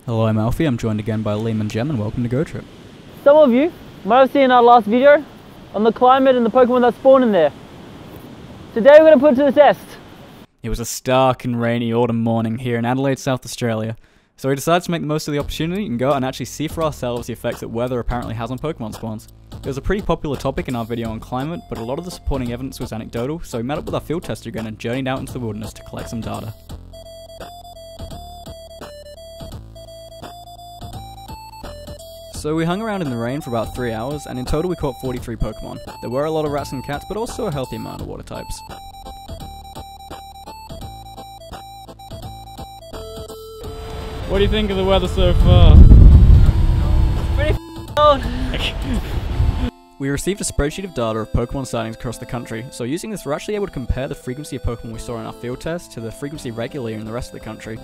Hello, I'm Alfie. I'm joined again by Liam and Jem, and welcome to Go Trip. Some of you might have seen our last video on the climate and the Pokemon that spawn in there. Today we're going to put it to the test. It was a stark and rainy autumn morning here in Adelaide, South Australia, so we decided to make the most of the opportunity and go out and actually see for ourselves the effects that weather apparently has on Pokemon spawns. It was a pretty popular topic in our video on climate, but a lot of the supporting evidence was anecdotal, so we met up with our field tester again and journeyed out into the wilderness to collect some data. So we hung around in the rain for about 3 hours, and in total we caught 43 Pokemon. There were a lot of rats and cats, but also a healthy amount of water types. What do you think of the weather so far? Pretty cold. We received a spreadsheet of data of Pokemon sightings across the country, so using this we're actually able to compare the frequency of Pokemon we saw in our field test to the frequency regularly in the rest of the country.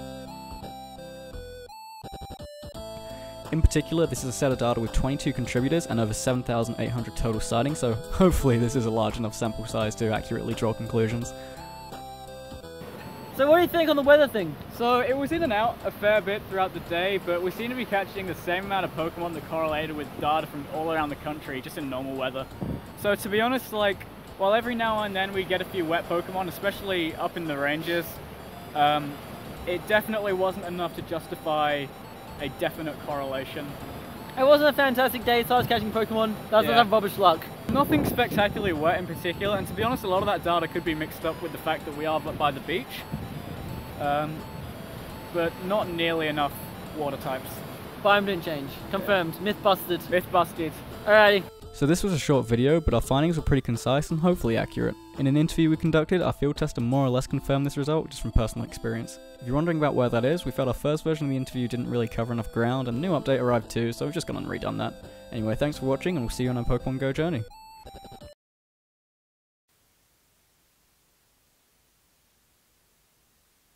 In particular, this is a set of data with 22 contributors and over 7,800 total sightings, so hopefully this is a large enough sample size to accurately draw conclusions. So what do you think on the weather thing? So it was in and out a fair bit throughout the day, but we seem to be catching the same amount of Pokemon that correlated with data from all around the country, just in normal weather. So to be honest, while every now and then we get a few wet Pokemon, especially up in the ranges, it definitely wasn't enough to justify a definite correlation. It wasn't a fantastic day, so I was catching Pokemon. That's not rubbish luck. Nothing spectacularly wet in particular, and to be honest, a lot of that data could be mixed up with the fact that we are by the beach. But not nearly enough water types. Biome didn't change. Confirmed. Myth busted. Myth busted. Alrighty. So this was a short video, but our findings were pretty concise and hopefully accurate. In an interview we conducted, our field tester more or less confirmed this result just from personal experience. If you're wondering about where that is, we felt our first version of the interview didn't really cover enough ground, and a new update arrived too, so we've just gone and redone that. Anyway, thanks for watching, and we'll see you on our Pokemon Go journey.